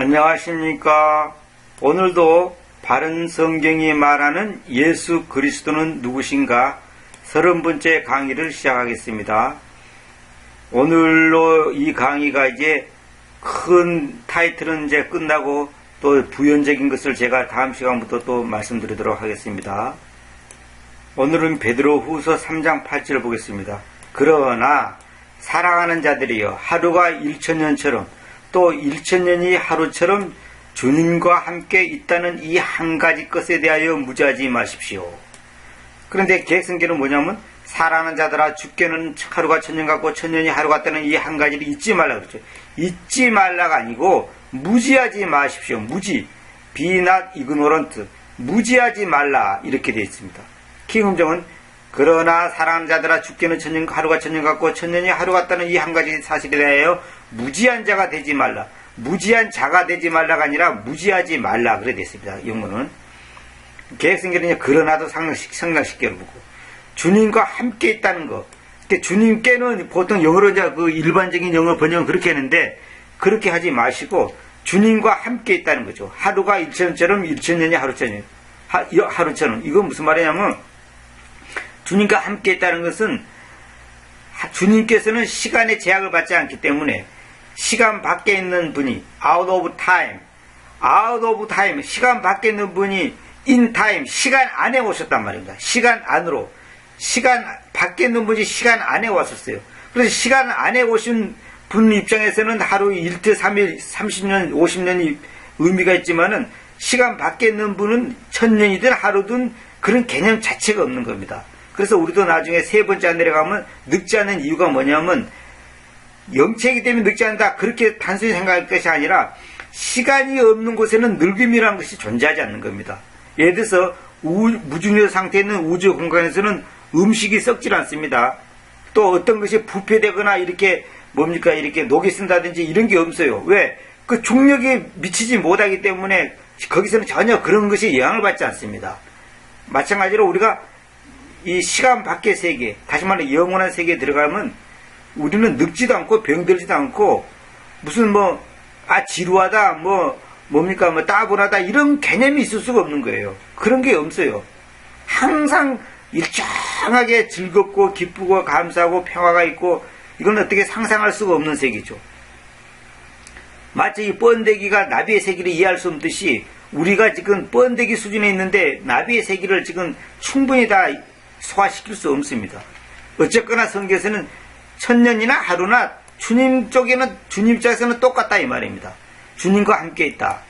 안녕하십니까. 오늘도 바른 성경이 말하는 예수 그리스도는 누구신가 30번째 강의를 시작하겠습니다. 오늘로 이 강의가 이제 큰 타이틀은 이제 끝나고 또 부연적인 것을 제가 다음 시간부터 또 말씀드리도록 하겠습니다. 오늘은 베드로후서 3장 8절을 보겠습니다. 그러나 사랑하는 자들이여 하루가 1000년처럼 또 1000년이 하루처럼 주님과 함께 있다는 이 한 가지 것에 대하여 무지하지 마십시오. 그런데 개성계는 뭐냐면 사랑하는 자들아 죽게는 하루가 1000년 같고 1000년이 하루 같다는 이 한 가지를 잊지 말라 그러죠. 잊지 말라가 아니고 무지하지 마십시오. 무지, be not ignorant, 무지하지 말라 이렇게 되어 있습니다. 킹음정은 그러나 사랑하는 자들아 죽게는 하루가 1000년 같고 1000년이 하루 같다는 이 한 가지 사실에 대하여 무지한 자가 되지 말라. 무지한 자가 되지 말라가 아니라 무지하지 말라 그래 됐습니다. 영문은 개혁성경은 그러나도 상당식계로 보고 주님과 함께 있다는 거. 주님께는 보통 영어로 이제 그 일반적인 영어 번역은 그렇게 했는데 그렇게 하지 마시고 주님과 함께 있다는 거죠. 하루가 1000년처럼 1000년이 하루처럼. 이건 무슨 말이냐면 주님과 함께 있다는 것은 주님께서는 시간의 제약을 받지 않기 때문에 시간 밖에 있는 분이 out of time, 시간 밖에 있는 분이 in time, 시간 안에 오셨단 말입니다. 시간 안으로. 시간 밖에 있는 분이 시간 안에 왔었어요. 그래서 시간 안에 오신 분 입장에서는 하루 일트 3일, 30년, 50년이 의미가 있지만은 시간 밖에 있는 분은 1000년이든 하루든 그런 개념 자체가 없는 겁니다. 그래서 우리도 나중에 세 번째 안 내려가면 늙지 않는 이유가 뭐냐면 영체이기 때문에 늙지 않는다 그렇게 단순히 생각할 것이 아니라 시간이 없는 곳에는 늙음이라는 것이 존재하지 않는 겁니다. 예를 들어서 무중력 상태에 있는 우주 공간에서는 음식이 썩질 않습니다. 또 어떤 것이 부패되거나 이렇게 이렇게 녹이 쓴다든지 이런 게 없어요. 왜? 그 중력이 미치지 못하기 때문에 거기서는 전혀 그런 것이 영향을 받지 않습니다. 마찬가지로 우리가 이 시간 밖의 세계, 다시 말해 영원한 세계에 들어가면 우리는 늙지도 않고 병들지도 않고 무슨 지루하다, 따분하다 이런 개념이 있을 수가 없는 거예요. 그런 게 없어요. 항상 일정하게 즐겁고 기쁘고 감사하고 평화가 있고 이건 어떻게 상상할 수가 없는 세계죠. 마치 이 번데기가 나비의 세계를 이해할 수 없듯이 우리가 지금 번데기 수준에 있는데 나비의 세계를 지금 충분히 다 소화시킬 수 없습니다. 어쨌거나 성경에서는 1000년이나 하루나 주님 입장에서는 똑같다 이 말입니다. 주님과 함께 있다.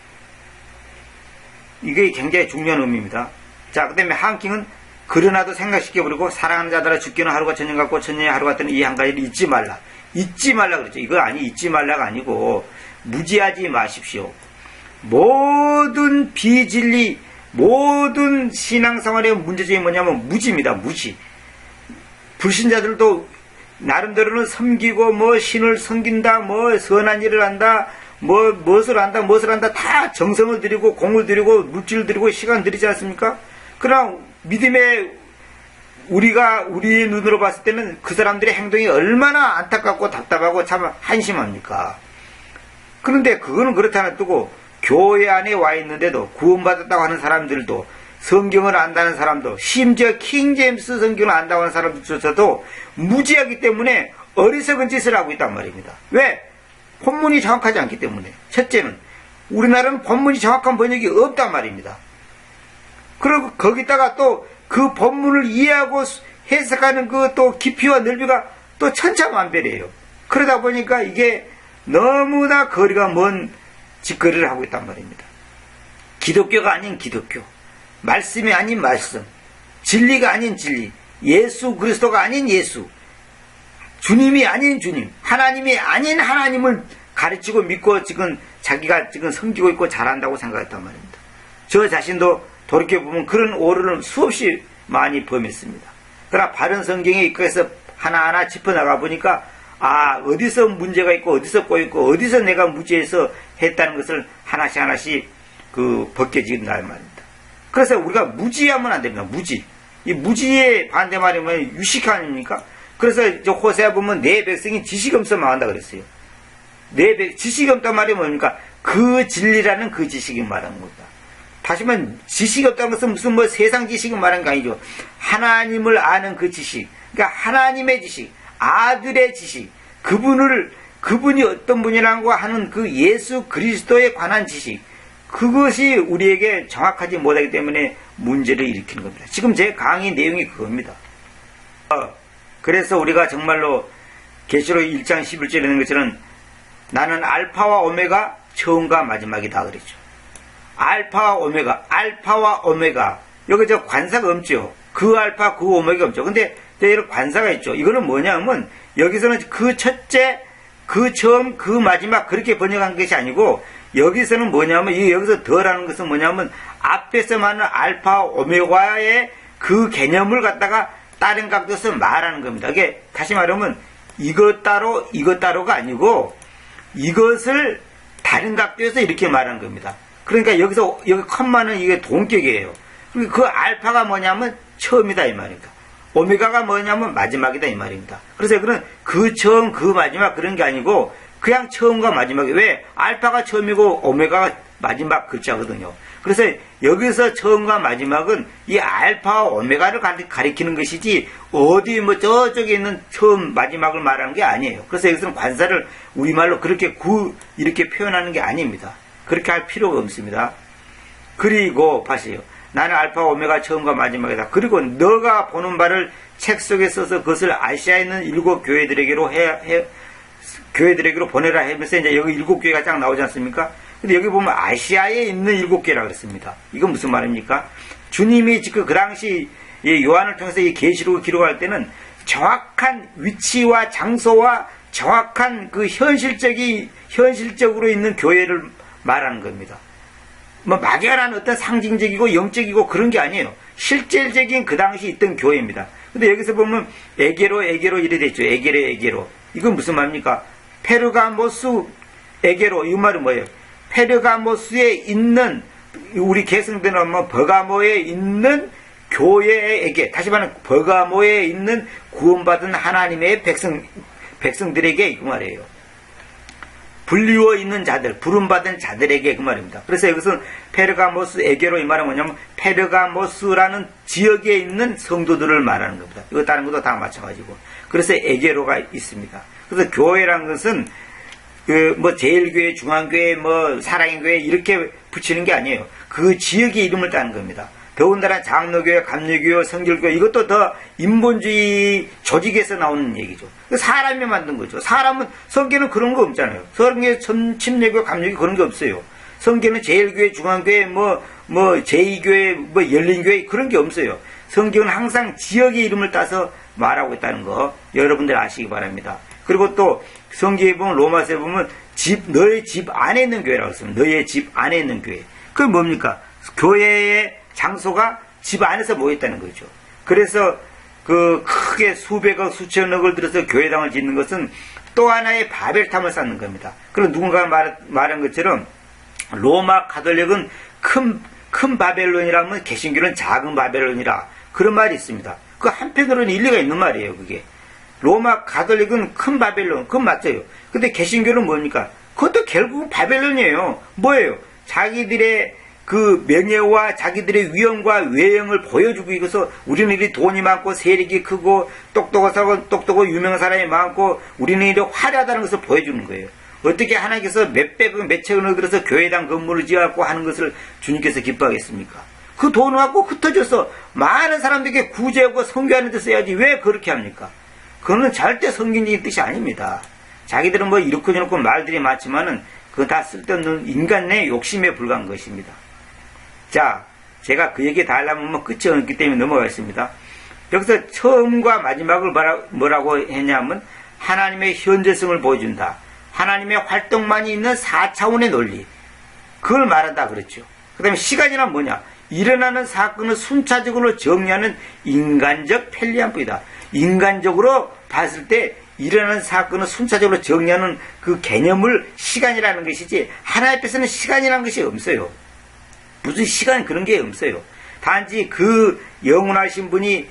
이게 굉장히 중요한 의미입니다. 자, 그 다음에 한킹은 그러나도 생각시켜버리고 사랑하는 자들아 죽기는 하루가 1000년 같고 1000년이 하루 같다는 이 한 가지를 잊지 말라. 잊지 말라 그랬죠. 이거 잊지 말라가 아니고 무지하지 마십시오. 모든 비진리, 모든 신앙생활의 문제점이 뭐냐면 무지입니다. 무지. 불신자들도 나름대로는 섬기고 신을 섬긴다, 선한 일을 한다, 무엇을 한다 다 정성을 들이고 공을 들이고 물질을 들이고 시간 들이지 않습니까? 그러나 믿음의 우리의 눈으로 봤을 때는 그 사람들의 행동이 얼마나 안타깝고 답답하고 참 한심합니까? 그런데 그거는 그렇다 놔두고 교회 안에 와 있는데도 구원받았다고 하는 사람들도 성경을 안다는 사람도 심지어 킹제임스 성경을 안다고 하는 사람들조차도 무지하기 때문에 어리석은 짓을 하고 있단 말입니다. 왜? 본문이 정확하지 않기 때문에. 첫째는 우리나라는 본문이 정확한 번역이 없단 말입니다. 그리고 거기다가 또 그 본문을 이해하고 해석하는 그 또 깊이와 넓이가 또 천차만별이에요. 그러다 보니까 이게 너무나 거리가 먼 짓거리를 하고 있단 말입니다. 기독교가 아닌 기독교, 말씀이 아닌 말씀, 진리가 아닌 진리, 예수 그리스도가 아닌 예수, 주님이 아닌 주님, 하나님이 아닌 하나님을 가르치고 믿고 지금 자기가 지금 섬기고 있고 잘한다고 생각했단 말입니다. 저 자신도 돌이켜보면 그런 오류를 수없이 많이 범했습니다. 그러나 바른 성경에 입각해서 하나하나 짚어나가 보니까 어디서 문제가 있고 어디서 꼬였고 어디서 내가 무지해서 했다는 것을 하나씩 벗겨진다 말입니다. 그래서 우리가 무지하면 안 됩니다. 무지. 이 무지의 반대말이 유식 아닙니까? 그래서 호세아 보면 내 백성이 지식 없어 망한다 그랬어요. 지식이 없단 말이 뭡니까? 그 진리라는 그 지식이 말하는 겁니다. 다시 말하면 지식이 없다는 것은 무슨 뭐 세상 지식을 말하는 게 아니죠. 하나님을 아는 그 지식, 그러니까 하나님의 지식, 아들의 지식, 그분이 어떤 분이라고 하는 그 예수 그리스도에 관한 지식, 그것이 우리에게 정확하지 못하기 때문에 문제를 일으키는 겁니다. 지금 제 강의 내용이 그겁니다. 그래서 우리가 정말로 계시록 1장 11절에 있는 것처럼 나는 알파와 오메가 처음과 마지막이다 그랬죠. 알파와 오메가. 여기 저 관사가 없죠. 그 알파, 그 오메가 없죠. 근데 여기 관사가 있죠. 이거는 뭐냐면 여기서는 그 첫째, 그 처음, 그 마지막 그렇게 번역한 것이 아니고 여기서는 뭐냐면 여기서 더라는 것은 뭐냐면 앞에서 말하는 알파, 오메가의 그 개념을 갖다가 다른 각도에서 말하는 겁니다. 이게 다시 말하면 이것 따로가 아니고 이것을 다른 각도에서 이렇게 말하는 겁니다. 그러니까 여기 컴마는 이게 동격이에요. 그 알파가 뭐냐면 처음이다 이 말입니다. 오메가가 뭐냐면 마지막이다 이 말입니다. 그래서 그는 그 처음 그 마지막 그런 게 아니고 그냥 처음과 마지막이 왜 알파가 처음이고 오메가가 마지막 글자거든요. 그래서 여기서 처음과 마지막은 이 알파와 오메가를 가리키는 것이지 어디 뭐 저쪽에 있는 처음 마지막을 말하는 게 아니에요. 그래서 여기서는 관사를 우리말로 그렇게 이렇게 표현하는 게 아닙니다. 그렇게 할 필요가 없습니다. 그리고 봐세요. 나는 알파 오메가 처음과 마지막이다. 그리고 너가 보는 바를 책 속에 써서 그것을 아시아에 있는 7 교회들에게로 교회들에게로 보내라 하면서 이제 여기 7 교회가 딱 나오지 않습니까? 근데 여기 보면 아시아에 있는 7 교회라고 그랬습니다. 이건 무슨 말입니까? 주님이 지금 그 당시 요한을 통해서 이 계시록을 기록할 때는 정확한 위치와 장소와 정확한 그 현실적으로 있는 교회를 말하는 겁니다. 뭐 막연한 어떤 상징적이고 영적이고 그런 게 아니에요. 실질적인 그 당시 있던 교회입니다. 근데 여기서 보면 에게로 이래 됐죠. 에게로. 이건 무슨 말입니까? 페르가모스 에게로 이 말은 뭐예요? 페르가모스에 있는 우리 개성들은 뭐 버가모에 있는 교회에게 다시 말하면 버가모에 있는 구원받은 하나님의 백성들에게 그 말이에요. 불리워 있는 자들, 부름받은 자들에게 그 말입니다. 그래서 여기서 페르가모스에게로 이 말은 뭐냐면 페르가모스라는 지역에 있는 성도들을 말하는 겁니다. 이거 다른 것도 다 마찬가지고. 그래서 에게로가 있습니다. 그래서 교회라는 것은 뭐 제일교회, 중앙교회, 뭐 사랑의교회 이렇게 붙이는 게 아니에요. 그 지역의 이름을 따는 겁니다. 더군다나 장로교회, 감리교회, 성결교회 이것도 더 인본주의 조직에서 나오는 얘기죠. 사람이 만든 거죠. 사람은 성경에는 그런 거 없잖아요. 성경에 침례교회, 감리교회 그런 게 없어요. 성경에는 제일교회, 중앙교회, 뭐 제2교회, 뭐 열린교회 그런 게 없어요. 성경은 항상 지역의 이름을 따서 말하고 있다는 거 여러분들 아시기 바랍니다. 그리고 또 성경에 보면 로마서에 보면 너의 집 안에 있는 교회라고 했습니다. 너의 집 안에 있는 교회. 그게 뭡니까? 교회의 장소가 집 안에서 모였다는 거죠. 그래서 그 크게 수백억 수천억을 들여서 교회당을 짓는 것은 또 하나의 바벨탑을 쌓는 겁니다. 그리고 누군가 말한 것처럼 로마 가톨릭은 큰 바벨론이라면 개신교는 작은 바벨론이라 그런 말이 있습니다. 그 한편으로는 일리가 있는 말이에요. 그게 로마 가톨릭은 큰 바벨론 그건 맞아요. 근데 개신교는 뭡니까? 그것도 결국은 바벨론이에요. 뭐예요? 자기들의 그 명예와 자기들의 위엄과 외형을 보여주고 있어서 우리는 이리 돈이 많고 세력이 크고 똑똑하고 유명한 사람이 많고 우리는 이리 화려하다는 것을 보여주는 거예요. 어떻게 하나님께서 몇백억 몇천억을 들어서 교회당 건물을 지어갖고 하는 것을 주님께서 기뻐하겠습니까? 그 돈을 갖고 흩어져서 많은 사람들에게 구제하고 선교하는 데 써야지 왜 그렇게 합니까? 그거는 절대 성경적인 뜻이 아닙니다. 자기들은 뭐 이렇고 저렇고 말들이 많지만은 그건 다 쓸데없는 인간의 욕심에 불과한 것입니다. 자, 제가 그 얘기 다 하려면 뭐 끝이 없기 때문에 넘어가겠습니다. 여기서 처음과 마지막을 뭐라고 했냐면 하나님의 현재성을 보여준다. 하나님의 활동만이 있는 4차원의 논리. 그걸 말한다 그랬죠. 그 다음에 시간이란 뭐냐? 일어나는 사건을 순차적으로 정리하는 인간적 편리함뿐이다. 인간적으로 봤을 때 일어나는 사건을 순차적으로 정리하는 그 개념을 시간이라는 것이지 하나님 앞에서는 시간이라는 것이 없어요. 무슨 시간 그런 게 없어요. 단지 그 영원하신 분이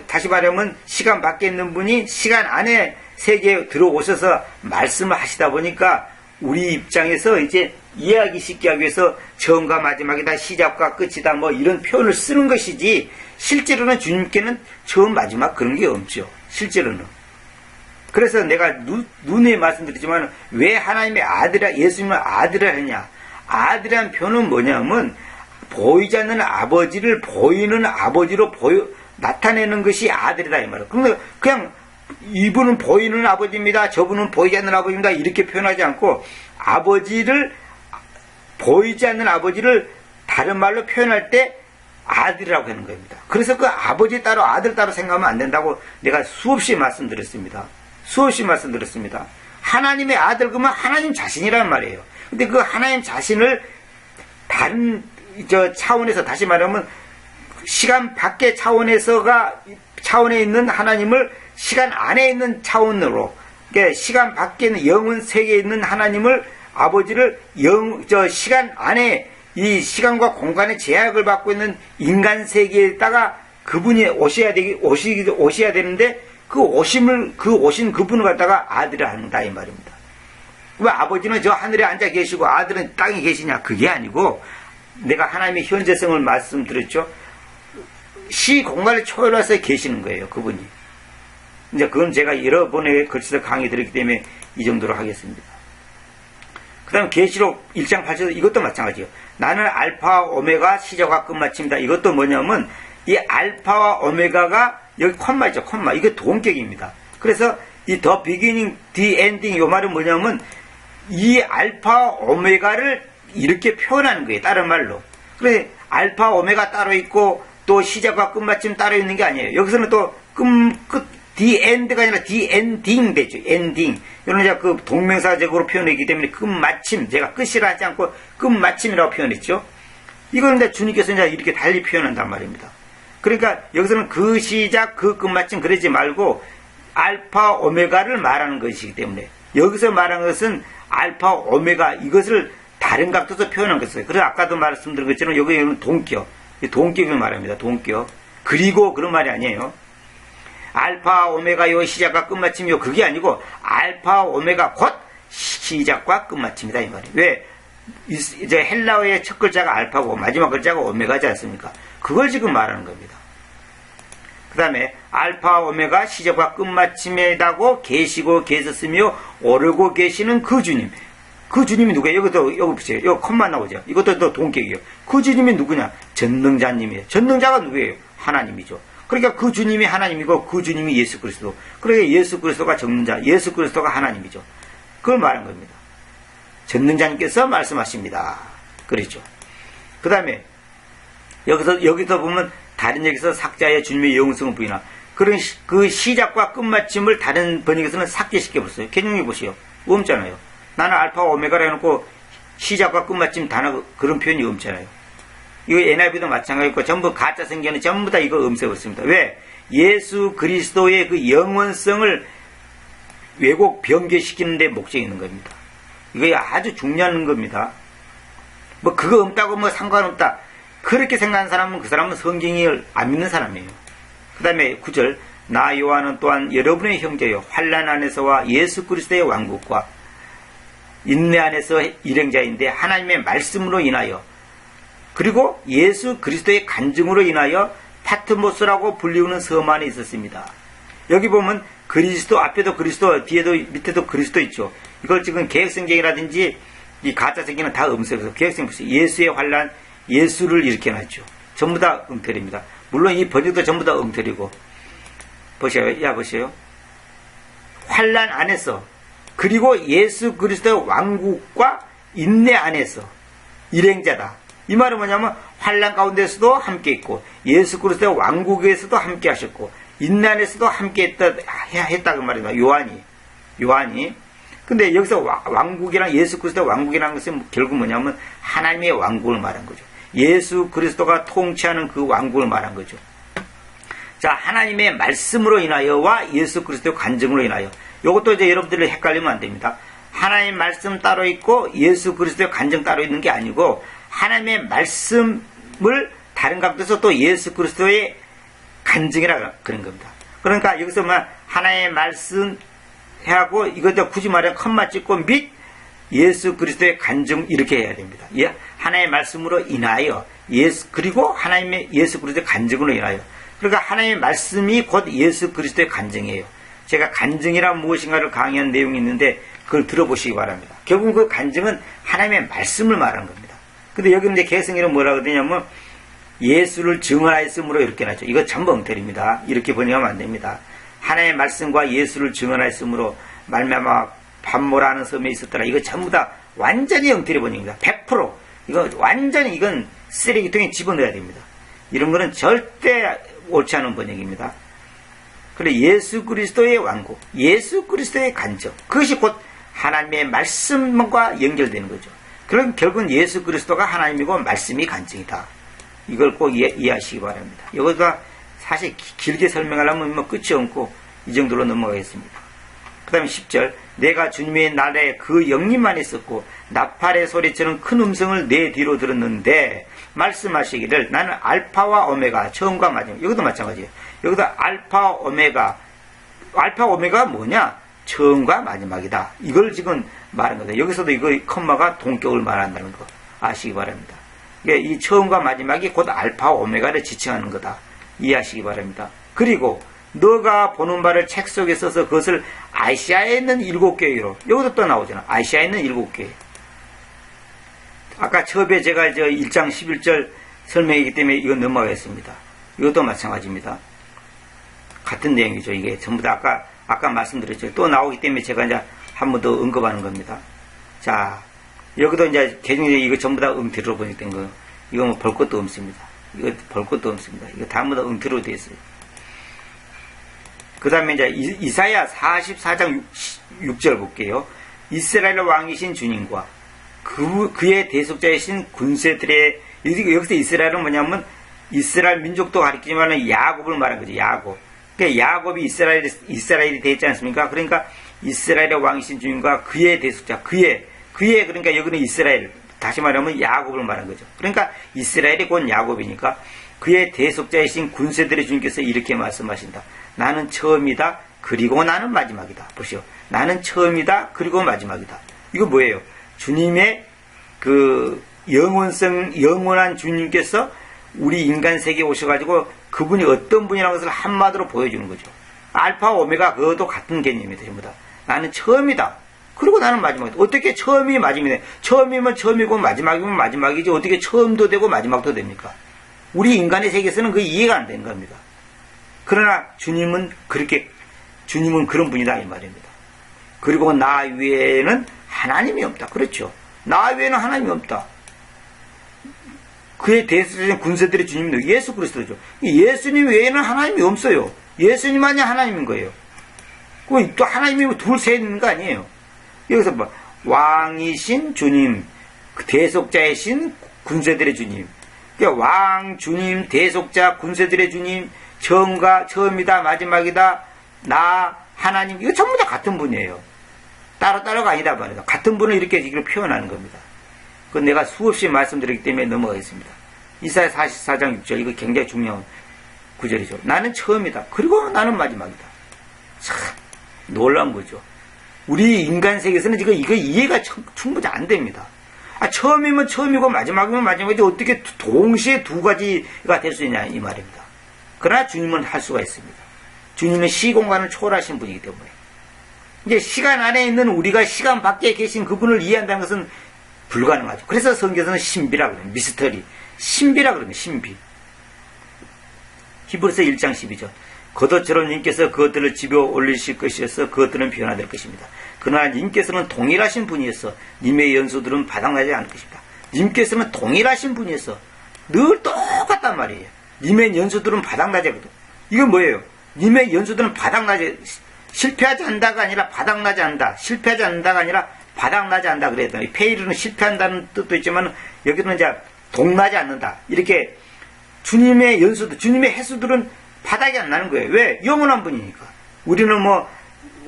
다시 말하면 시간 밖에 있는 분이 시간 안에 세계에 들어오셔서 말씀을 하시다 보니까 우리 입장에서 이제 이해하기 쉽게 하기 위해서 처음과 마지막이다, 시작과 끝이다, 뭐 이런 표현을 쓰는 것이지, 실제로는 주님께는 처음, 마지막 그런 게 없죠. 실제로는. 그래서 내가 눈에 말씀드리지만 왜 하나님의 아들이라, 예수님을 아들이라 하냐. 아들이라는 표현은 뭐냐면 보이지 않는 아버지를 보이는 아버지로 나타내는 것이 아들이다 이 말이에요. 그런데 그냥 이분은 보이는 아버지입니다, 저분은 보이지 않는 아버지입니다 이렇게 표현하지 않고, 아버지를, 보이지 않는 아버지를 다른 말로 표현할 때 아들이라고 하는 겁니다. 그래서 그 아버지 따로 아들 따로 생각하면 안 된다고 내가 수없이 말씀드렸습니다. 수없이 말씀드렸습니다. 하나님의 아들 그러면 하나님 자신이란 말이에요. 근데 그 하나님 자신을 다른 차원에서, 다시 말하면 시간 밖의 차원에 있는 하나님을 시간 안에 있는 차원으로, 그러니까 시간 밖에 있는 영혼 세계에 있는 하나님을, 아버지를 시간 안에, 이 시간과 공간의 제약을 받고 있는 인간 세계에다가 그분이 오셔야 되는데, 오신 그분을 갖다가 아들을 한다 이 말입니다. 왜 아버지는 저 하늘에 앉아 계시고 아들은 땅에 계시냐? 그게 아니고, 내가 하나님의 현재성을 말씀드렸죠. 시 공간을 초월해서 계시는 거예요, 그분이. 이제 그건 제가 여러 번에 걸쳐서 강의 드렸기 때문에 이 정도로 하겠습니다. 그 다음 계시록 1장 8절 이것도 마찬가지예요. 나는 알파와 오메가 시작과 끝마침이다. 이것도 뭐냐면 이 알파와 오메가가 여기 콤마죠, 콤마. 이게 동격입니다. 그래서 이 the beginning, the ending 요 말은 뭐냐면 이 알파와 오메가를 이렇게 표현하는 거예요, 다른 말로. 그래 알파 오메가 따로 있고 또 시작과 끝마침 따로 있는 게 아니에요. 여기서는 또 the end가 아니라 the ending 되죠. ending. 이런 이제 그 동명사적으로 표현했기 때문에 끝마침, 제가 끝이라 하지 않고 끝마침이라고 표현했죠. 이거는 이제 주님께서 이제 이렇게 달리 표현한단 말입니다. 그러니까 여기서는 그 시작, 그 끝마침 그러지 말고 알파 오메가를 말하는 것이기 때문에, 여기서 말하는 것은 알파 오메가 이것을 다른 각도에서 표현한 것이에요. 그래서 아까도 말씀드린 것처럼 여기는 동격, 동격을 말합니다. 동격. 그리고 그런 말이 아니에요. 알파 오메가요 시작과 끝마침이요 그게 아니고 알파 오메가 곧 시작과 끝마침이다 이 말이에요. 왜? 이제 헬라어의 첫 글자가 알파고 마지막 글자가 오메가지 않습니까? 그걸 지금 말하는 겁니다. 그 다음에 알파 오메가 시작과 끝마침이라고 계시고 계셨으며 오르고 계시는 그 주님. 그 주님이 누구예요? 여기 보세요. 여기 컴만 나오죠. 이것도 또 동격이에요. 그 주님이 누구냐? 전능자님이에요. 전능자가 누구예요? 하나님이죠. 그러니까 그 주님이 하나님이고 그 주님이 예수 그리스도. 그러니까 예수 그리스도가 전능자, 예수 그리스도가 하나님이죠. 그걸 말한 겁니다. 전능자님께서 말씀하십니다. 그렇죠. 그 다음에 여기서 보면 다른 얘기에서 삭자의 주님의 영성을 부인하. 그런 그 시작과 끝마침을 다른 번역에서는 삭제시켜 보세요. 개념해 보세요. 없잖아요. 나는 알파와 오메가라 해놓고 시작과 끝마침 단어 그런 표현이 없잖아요. 이거 NIV도 마찬가지고 전부 가짜 성경은 전부 다 이거 없애었습니다. 왜? 예수 그리스도의 그 영원성을 왜곡 변개시키는 데 목적이 있는 겁니다. 이거 아주 중요한 겁니다. 뭐 그거 없다고 뭐 상관없다. 그렇게 생각하는 사람은 그 사람은 성경을 안 믿는 사람이에요. 그 다음에 9절 나 요한은 또한 여러분의 형제요 환난 안에서와 예수 그리스도의 왕국과 인내 안에서 일행자인데 하나님의 말씀으로 인하여 그리고 예수 그리스도의 간증으로 인하여 파트모스라고 불리우는 섬 안에 있었습니다. 여기 보면 그리스도 앞에도 그리스도 뒤에도 밑에도 그리스도 있죠. 이걸 지금 개혁성경이라든지 이 가짜성경은 다 음색에서 개혁성 보세요. 예수의 환난 예수를 이렇게 놨죠. 전부 다 엉터리입니다. 물론 이 번역도 전부 다 엉터리고 보세요. 보세요. 환난 안에서 그리고 예수 그리스도의 왕국과 인내 안에서 일행자다. 이 말은 뭐냐면 환난 가운데서도 함께 있고 예수 그리스도의 왕국에서도 함께 하셨고 인내 안에서도 함께 했다 그 말입니다. 요한이 근데 여기서 왕국이랑 예수 그리스도의 왕국이라는 것은 결국 뭐냐면 하나님의 왕국을 말한 거죠. 예수 그리스도가 통치하는 그 왕국을 말한 거죠. 자, 하나님의 말씀으로 인하여와 예수 그리스도의 간증으로 인하여. 이것도 이제 여러분들이 헷갈리면 안 됩니다. 하나님의 말씀 따로 있고 예수 그리스도의 간증 따로 있는 게 아니고 하나님의 말씀을 다른 각도에서 또 예수 그리스도의 간증이라 그런 겁니다. 그러니까 여기서 하나님의 말씀 하고 이것도 굳이 말하면 컴마 찍고 및 예수 그리스도의 간증 이렇게 해야 됩니다. 예, 하나님의 말씀으로 인하여 그리고 하나님의 예수 그리스도의 간증으로 인하여. 그러니까 하나님의 말씀이 곧 예수 그리스도의 간증이에요. 제가 간증이란 무엇인가를 강의한 내용이 있는데 그걸 들어보시기 바랍니다. 결국 그 간증은 하나님의 말씀을 말하는 겁니다. 근데 여기 이제 개성이는 뭐라고 하냐면 예수를 증언하였으므로 이렇게 나죠. 이거 전부 엉터리입니다. 이렇게 번역하면 안 됩니다. 하나님의 말씀과 예수를 증언하였으므로 말미암아 반모라는 섬에 있었더라. 이거 전부 다 완전히 엉터리 번역입니다. 100%. 이거 완전히 이건 쓰레기통에 집어넣어야 됩니다. 이런 거는 절대 옳지 않은 번역입니다. 그래 예수 그리스도의 완고, 예수 그리스도의 간증, 그것이 곧 하나님의 말씀과 연결되는 거죠. 그럼 결국은 예수 그리스도가 하나님이고 말씀이 간증이다. 이걸 꼭 이해하시기 바랍니다. 이거가 사실 길게 설명하려면 뭐 끝이 없고 이 정도로 넘어가겠습니다. 그 다음에 10절 내가 주님의 날에 그 영림만 있었고 나팔의 소리처럼 큰 음성을 내 뒤로 들었는데 말씀하시기를 나는 알파와 오메가 처음과 마지막. 이것도 마찬가지예요. 여기서 알파 오메가 뭐냐? 처음과 마지막이다. 이걸 지금 말한 거다. 여기서도 이거 컴마가 동격을 말한다는 거 아시기 바랍니다. 이 처음과 마지막이 곧 알파 오메가를 지칭하는 거다. 이해하시기 바랍니다. 그리고 너가 보는 바를 책 속에 써서 그것을 아시아에 있는 7교회로 여기도 또 나오잖아. 아시아에 있는 7교회. 아까 처음에 제가 1장 11절 설명이기 때문에 이건 넘어가겠습니다. 이것도 마찬가지입니다. 같은 내용이죠. 이게 전부 다 아까 말씀드렸죠. 또 나오기 때문에 제가 이제 한 번 더 언급하는 겁니다. 자, 여기도 이제 개중에 이거 전부 다 엉터리로 번역된 거. 이거 뭐 볼 것도 없습니다. 이거 볼 것도 없습니다. 이거 다음부 다 엉터리로 되어 있어요. 그 다음에 이제 이사야 44장 6절 볼게요. 이스라엘 왕이신 주님과 그의 대속자이신 군세들의, 여기서 이스라엘은 뭐냐면 이스라엘 민족도 가리키지만 야곱을 말하는 거죠. 야곱. 그러니까 야곱이 이스라엘이 되어 있지 않습니까? 그러니까 이스라엘의 왕이신 주님과 그의 대속자, 그의 그러니까 여기는 이스라엘, 다시 말하면 야곱을 말하는 거죠. 그러니까 이스라엘이 곧 야곱이니까 그의 대속자이신 군세들의 주님께서 이렇게 말씀하신다. 나는 처음이다. 그리고 나는 마지막이다. 보시오. 나는 처음이다. 그리고 마지막이다. 이거 뭐예요? 주님의 그 영원한 주님께서 우리 인간 세계에 오셔가지고 그분이 어떤 분이라는 것을 한마디로 보여주는 거죠. 알파 오메가 그것도 같은 개념입니다. 전부 다. 나는 처음이다. 그리고 나는 마지막이다. 어떻게 처음이 마지막이네. 처음이면 처음이고 마지막이면 마지막이지 어떻게 처음도 되고 마지막도 됩니까? 우리 인간의 세계에서는 그게 이해가 안 되는 겁니다. 그러나 주님은 그런 분이다 이 말입니다. 그리고 나 외에는 하나님이 없다. 그렇죠. 나 외에는 하나님이 없다. 그의 대속자인 군세들의 주님은 예수 그리스도죠. 예수님 외에는 하나님이 없어요. 예수님만이 하나님인 거예요. 또 하나님이 둘, 셋 있는 거 아니에요. 여기서 뭐 왕이신 주님, 대속자이신 군세들의 주님. 그러니까 왕, 주님, 대속자, 군세들의 주님, 처음이다, 마지막이다, 나, 하나님, 이거 전부 다 같은 분이에요. 따로따로가 아니다 말이다. 같은 분을 이렇게 표현하는 겁니다. 그건 내가 수없이 말씀드렸기 때문에 넘어가겠습니다. 이사야 44장 6절, 이거 굉장히 중요한 구절이죠. 나는 처음이다. 그리고 나는 마지막이다. 참, 놀라운 거죠. 우리 인간 세계에서는 이거 이해가 충분히 안 됩니다. 처음이면 처음이고 마지막이면 마지막이지 어떻게 동시에 두 가지가 될 수 있냐 이 말입니다. 그러나 주님은 할 수가 있습니다. 주님은 시공간을 초월하신 분이기 때문에 이제 시간 안에 있는 우리가 시간 밖에 계신 그분을 이해한다는 것은 불가능하죠. 그래서 성경에서는 신비라 그래요. 미스터리. 신비라 그러면 신비. 히브리서 1장 12절. 겉옷처럼 님께서 그것들을 집어 올리실 것이어서 그것들은 변화될 것입니다. 그러나 님께서는 동일하신 분이어서 님의 연소들은 바닥나지 않을 것입니다. 님께서는 동일하신 분이어서 늘 똑같단 말이에요. 님의 연소들은 바닥나지 않거든. 이건 뭐예요? 님의 연소들은 바닥나지, 실패하지 않다가 아니라 바닥나지 않는다. 실패하지 않는다가 아니라 바닥나지 않는다 그랬더니 페이르는 실패한다는 뜻도 있지만 여기는 이제 동나지 않는다. 이렇게 주님의 연수들, 주님의 해수들은 바닥이 안 나는 거예요. 왜? 영원한 분이니까. 우리는 뭐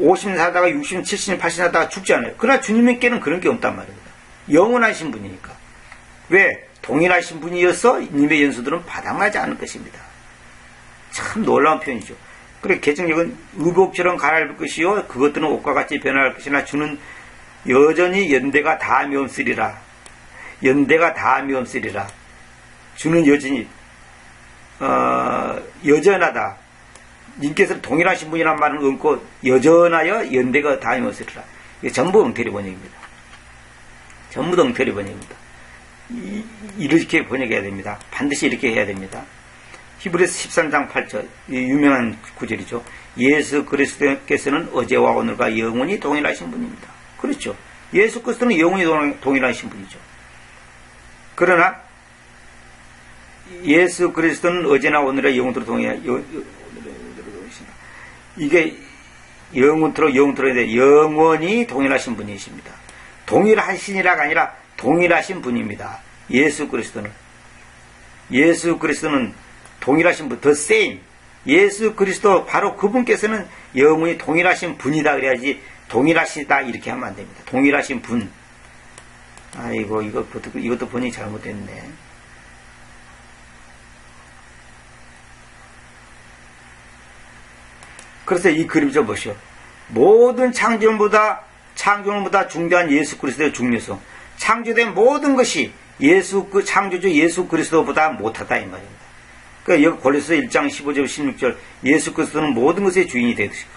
50년 살다가 60년, 70년, 80년 살다가 죽지 않아요. 그러나 주님께는 그런 게 없단 말입니다. 영원하신 분이니까. 왜? 동일하신 분이어서 님의 연수들은 바닥나지 않을 것입니다. 참 놀라운 표현이죠. 그래 개정력은 의복처럼 갈아입을 것이요 그것들은 옷과 같이 변할 것이나 주는 여전히 연대가 다함이 없으리라. 연대가 다함이 없으리라. 주는 여전히 여전하다. 님께서 동일하신 분이란 말은 없고 여전하여 연대가 다함이 없으리라. 이게 전부 엉터리 번역입니다. 전부 엉터리 번역입니다. 이렇게 번역해야 됩니다. 반드시 이렇게 해야 됩니다. 히브리서 13장 8절 유명한 구절이죠. 예수 그리스도께서는 어제와 오늘과 영원히 동일하신 분입니다. 그렇죠. 예수 그리스도는 영원히 동일하신 분이죠. 그러나 예수 그리스도는 어제나 오늘과 영원토록 이게 영원토록 영원히 동일하신 분이십니다. 동일하신이라가 아니라 동일하신 분입니다. 예수 그리스도는 동일하신 분, the same. 예수 그리스도 바로 그분께서는 영원히 동일하신 분이다 그래야지 동일하시다 이렇게 하면 안 됩니다. 동일하신 분. 아이고 이것도 번역이 잘못됐네. 그래서 이 그림 좀 보시오. 모든 창조물보다 중대한 예수 그리스도의 중요성. 창조된 모든 것이 창조주 예수 그리스도보다 못하다 이 말입니다. 그러니까 여기 골로새 1장 15절 16절 예수 그리스도는 모든 것의 주인이 되시고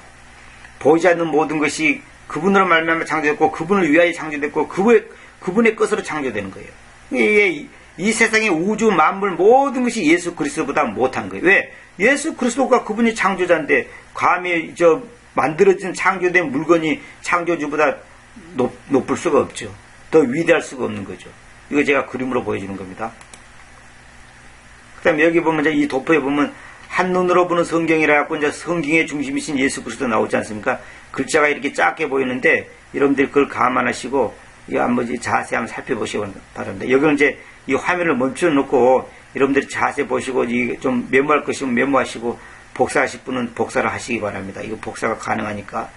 보이지 않는 모든 것이 그분으로 말미암아 창조됐고 그분을 위하여 창조됐고 그분의 것으로 창조되는 거예요. 이게 이 세상의 우주 만물 모든 것이 예수 그리스도보다 못한 거예요. 왜? 예수 그리스도가 그분이 창조자인데 감히 만들어진 창조된 물건이 창조주보다 높을 수가 없죠. 더 위대할 수가 없는 거죠. 이거 제가 그림으로 보여주는 겁니다. 그 다음에 여기 보면 이 도표에 보면 한눈으로 보는 성경이라 갖고 이제 성경의 중심이신 예수 그리스도 나오지 않습니까? 글자가 이렇게 작게 보이는데 여러분들이 그걸 감안하시고 이 한번 자세히 한번 살펴보시기 바랍니다. 여기는 이제 이 화면을 멈춰 놓고 여러분들이 자세히 보시고 좀 메모할 것이면 메모하시고 복사하실 분은 복사를 하시기 바랍니다. 이거 복사가 가능하니까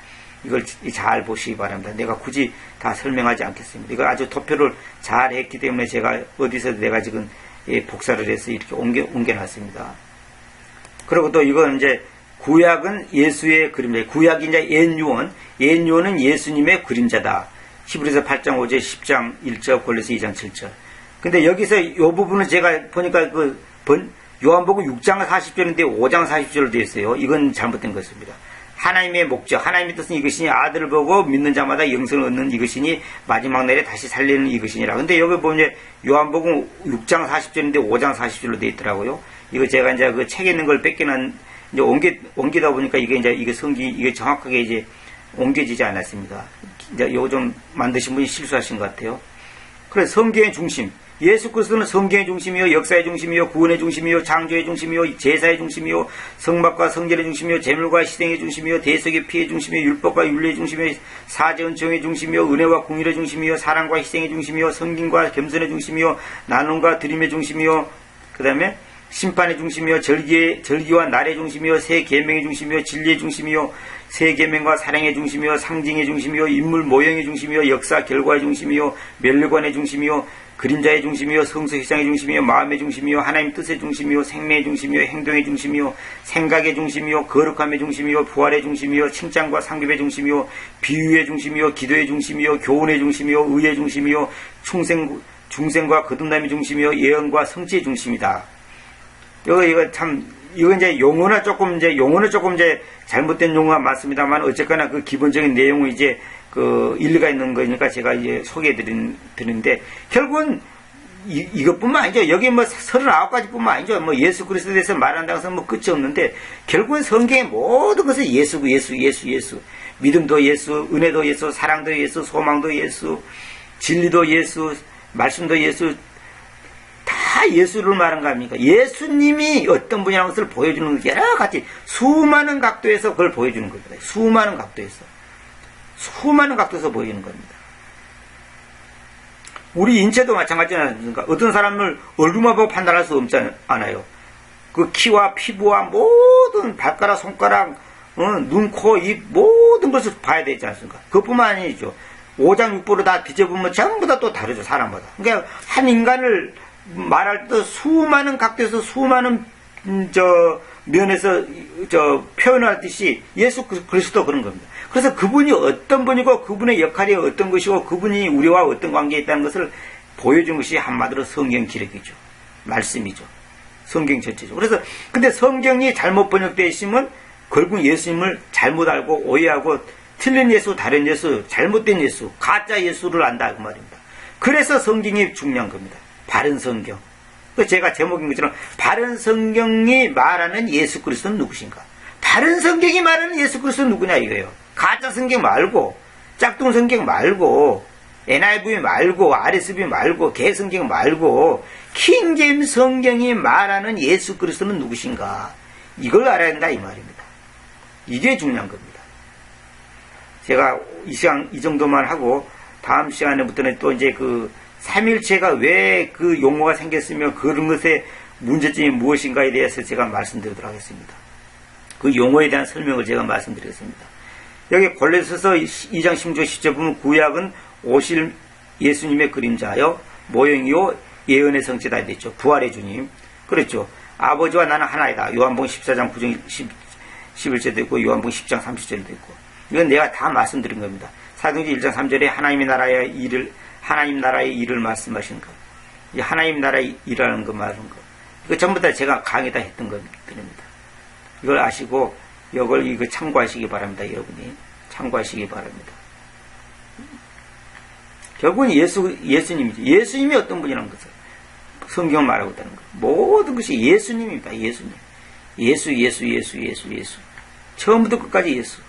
이걸 잘 보시기 바랍니다. 내가 굳이 다 설명하지 않겠습니다. 이거 아주 도표를 잘 했기 때문에 제가 어디서 내가 지금 복사를 해서 이렇게 옮겨놨습니다. 그리고 또 이건 이제 구약은 예수의 그림자. 구약이 이제 옛유언은 예수님의 그림자다. 히브리서 8장 5절, 10장 1절, 골로새 2장 7절. 근데 여기서 이 부분은 제가 보니까 요한복음 6장 40절인데 5장 40절로 되어 있어요. 이건 잘못된 것입니다. 하나님의 목적, 하나님의 뜻은 이것이니 아들을 보고 믿는 자마다 영생을 얻는 이것이니 마지막 날에 다시 살리는 이것이니라. 근데 여기 보면 요한복음 6장 40절인데 5장 40절로 되어 있더라고요. 이거 제가 이제 그 책에 있는 걸 뺏기는 이제 옮기다 보니까 이게 성경이 정확하게 이제 옮겨지지 않았습니다. 이제 요거 좀 만드신 분이 실수하신 것 같아요. 그래서 성경의 중심. 예수 그리스도는 성경의 중심이요, 역사의 중심이요, 구원의 중심이요, 창조의 중심이요, 제사의 중심이요, 성막과 성전의 중심이요, 제물과 희생의 중심이요, 대속의 피의 중심이요, 율법과 윤리의 중심이요, 사제 은총의 중심이요, 은혜와 공의의 중심이요, 사랑과 희생의 중심이요, 성김과 겸손의 중심이요, 나눔과 드림의 중심이요, 그 다음에 심판의 중심이요, 절기와 날의 중심이요, 새 계명의 중심이요, 진리의 중심이요, 새 계명과 사랑의 중심이요, 상징의 중심이요, 인물 모형의 중심이요, 역사 결과의 중심이요, 멸관의 중심이요, 그림자의 중심이요, 성서 희상의 중심이요, 마음의 중심이요, 하나님 뜻의 중심이요, 생명의 중심이요, 행동의 중심이요, 생각의 중심이요, 거룩함의 중심이요, 부활의 중심이요, 칭찬과 상급의 중심이요, 비유의 중심이요, 기도의 중심이요, 교훈의 중심이요, 의의 중심이요, 중생과 거듭남의 중심이요, 예언과 성취의 중심이다. 이거 이제 용어는 조금 잘못된 용어가 맞습니다만 어쨌거나 그 기본적인 내용은 이제 일리가 있는 거니까 제가 이제 소개해 드리는데 결국은 이것뿐만 아니죠. 여기 39가지뿐만 아니죠. 예수 그리스도에 대해서 말한다고 해서 끝이 없는데 결국은 성경의 모든 것은 예수. 믿음도 예수, 은혜도 예수, 사랑도 예수, 소망도 예수, 진리도 예수, 말씀도 예수, 다 예수를 말한 거 아닙니까? 예수님이 어떤 분이라는 것을 보여주는 여러 가지 수많은 각도에서 그걸 보여주는 겁니다. 수많은 각도에서 보이는 겁니다. 우리 인체도 마찬가지 않습니까? 어떤 사람을 얼굴만 보고 판단할 수 없지 않아요. 그 키와 피부와 모든 발가락, 손가락, 눈, 코, 입 모든 것을 봐야 되지 않습니까? 그것뿐만 아니죠. 오장육부로 다 뒤져보면 전부 다 또 다르죠. 사람마다. 그러니까 한 인간을 말할 때 수많은 각도에서 수많은 면에서 표현할 듯이 예수 그리스도 그런 겁니다. 그래서 그분이 어떤 분이고 그분의 역할이 어떤 것이고 그분이 우리와 어떤 관계에 있다는 것을 보여준 것이 한마디로 성경 기록이죠. 말씀이죠. 성경 전체죠. 그래서 근데 성경이 잘못 번역되어 있으면 결국 예수님을 잘못 알고 오해하고 틀린 예수, 다른 예수, 잘못된 예수, 가짜 예수를 안다 그 말입니다. 그래서 성경이 중요한 겁니다. 바른 성경. 제가 제목인 것처럼 바른 성경이 말하는 예수 그리스도는 누구신가? 바른 성경이 말하는 예수 그리스도는 누구냐 이거예요. 가짜 성경 말고 짝퉁 성경 말고 NIV 말고 RSV 말고 개성경 말고 킹제임 성경이 말하는 예수 그리스도는 누구신가? 이걸 알아야 된다 이 말입니다. 이게 중요한 겁니다. 제가 이 시간 이 정도만 하고 다음 시간에부터는 또 이제 그 삼일체가 왜 그 용어가 생겼으며 그런 것의 문제점이 무엇인가에 대해서 제가 말씀드리도록 하겠습니다. 그 용어에 대한 설명을 제가 말씀드리겠습니다. 여기 골로새서 2장 16절 10절 보면 구약은 오실 예수님의 그림자요 모형이요 예언의 성취다 됐죠. 부활의 주님. 그렇죠. 아버지와 나는 하나이다. 요한복음 14장 9절 11절도 있고 요한복음 10장 30절도 있고 이건 내가 다 말씀드린 겁니다. 사도행전 1장 3절에 하나님 나라의 일을 말씀하신 것. 이 하나님 나라의 일이라는 거 말하는 거. 이거 전부 다 제가 강의 다 했던 것들입니다. 이걸 아시고 이걸 이거 참고하시기 바랍니다. 여러분이 참고하시기 바랍니다. 결국은 예수님이죠. 예수님이 어떤 분이라는 것을 성경 말하고 있다는 것. 모든 것이 예수님입니다. 예수님. 예수. 처음부터 끝까지 예수.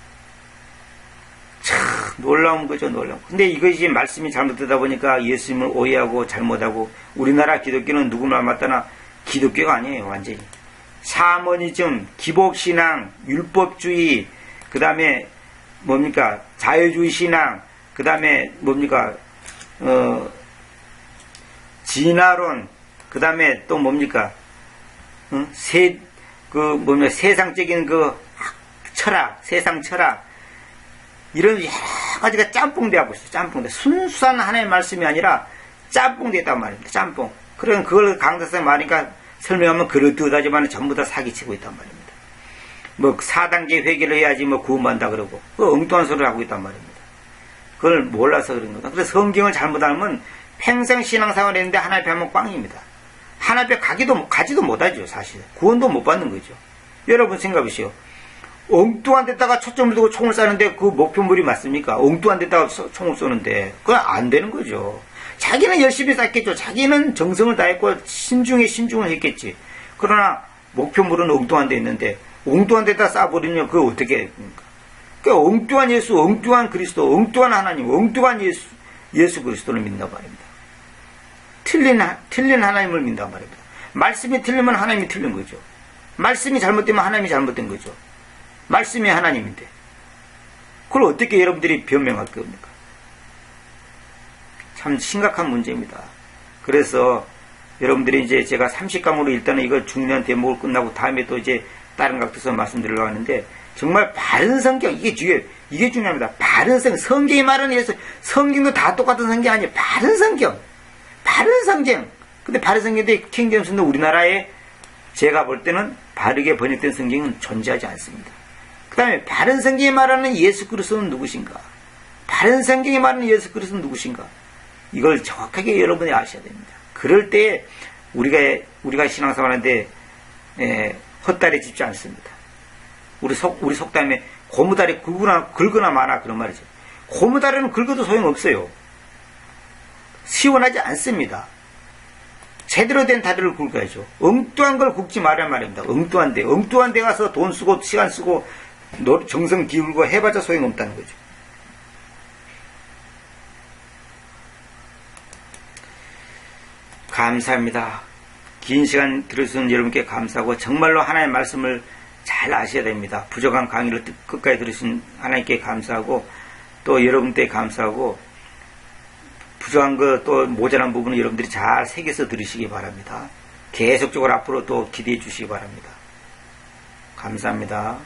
참 놀라운 거죠. 놀라운. 근데 이것이 말씀이 잘못되다 보니까 예수님을 오해하고 잘못하고 우리나라 기독교는 누구나 맞다나 기독교가 아니에요. 완전히. 샤머니즘, 기복신앙, 율법주의, 그 다음에 뭡니까? 자유주의 신앙, 그 다음에 뭡니까? 진화론, 그 다음에 또 뭡니까? 세상적인 그 철학, 세상 철학, 이런 여러 가지가 짬뽕되고 있어요. 짬뽕돼. 순수한 하나님의 말씀이 아니라 짬뽕되었단 말입니다. 짬뽕. 그럼 그걸 강사쌤 말하니까 설명하면 그렇듯하지만 전부 다 사기치고 있단 말입니다. 뭐 4단계 회개를 해야지 뭐 구원받는다 그러고 그 엉뚱한 소리를 하고 있단 말입니다. 그걸 몰라서 그런 거다. 그래서 성경을 잘못 알면 평생 신앙생활을 했는데 하나님 앞에 하면 꽝입니다. 하나님 앞에 가지도 못하죠. 사실. 구원도 못 받는 거죠. 여러분 생각하시오. 엉뚱한 데다가 초점을 두고 총을 쏘는데 그 목표물이 맞습니까? 엉뚱한 데다가 총을 쏘는데 그건 안 되는 거죠. 자기는 열심히 쐈겠죠. 자기는 정성을 다했고 신중을 했겠지. 그러나 목표물은 엉뚱한 데 있는데 엉뚱한 데다 쏴버리면 그거 어떻게 됩니까? 그러니까 엉뚱한 예수, 엉뚱한 그리스도, 엉뚱한 하나님, 엉뚱한 예수 그리스도를 믿는단 말입니다. 틀린 하나님을 믿는단 말입니다. 말씀이 틀리면 하나님이 틀린 거죠. 말씀이 잘못되면 하나님이 잘못된 거죠. 말씀이 하나님인데 그걸 어떻게 여러분들이 변명할 겁니까? 참 심각한 문제입니다. 그래서 여러분들이 이제 제가 30강으로 일단은 이거 중요한 대목을 끝나고 다음에 또 이제 다른 각도에서 말씀드리려고 하는데 정말 바른 성경 이게 중요합니다. 바른 성경이 말하는 예수 성경도 다 똑같은 성경이 아니에요. 바른 성경. 근데 바른 성경인데 킹제임스는 우리나라에 제가 볼 때는 바르게 번역된 성경은 존재하지 않습니다. 그 다음에 바른 성경이 말하는 예수 그리스도는 누구신가? 바른 성경이 말하는 예수 그리스도는 누구신가? 이걸 정확하게 여러분이 아셔야 됩니다. 그럴 때 우리가 신앙생활하는데 헛다리 짚지 않습니다. 우리 속담에 고무다리 긁거나 마나 그런 말이죠. 고무다리는 긁어도 소용없어요. 시원하지 않습니다. 제대로 된 다리를 굵어야죠. 엉뚱한 걸 굵지 말란 말입니다. 엉뚱한 데 가서 돈 쓰고 시간 쓰고 정성 기울고 해봤자 소용없다는 거죠. 감사합니다. 긴 시간 들으신 여러분께 감사하고 정말로 하나님의 말씀을 잘 아셔야 됩니다. 부족한 강의를 끝까지 들으신 하나님께 감사하고 또 여러분께 감사하고 부족한 거 또 모자란 부분은 여러분들이 잘 새겨서 들으시기 바랍니다. 계속적으로 앞으로 또 기대해 주시기 바랍니다. 감사합니다.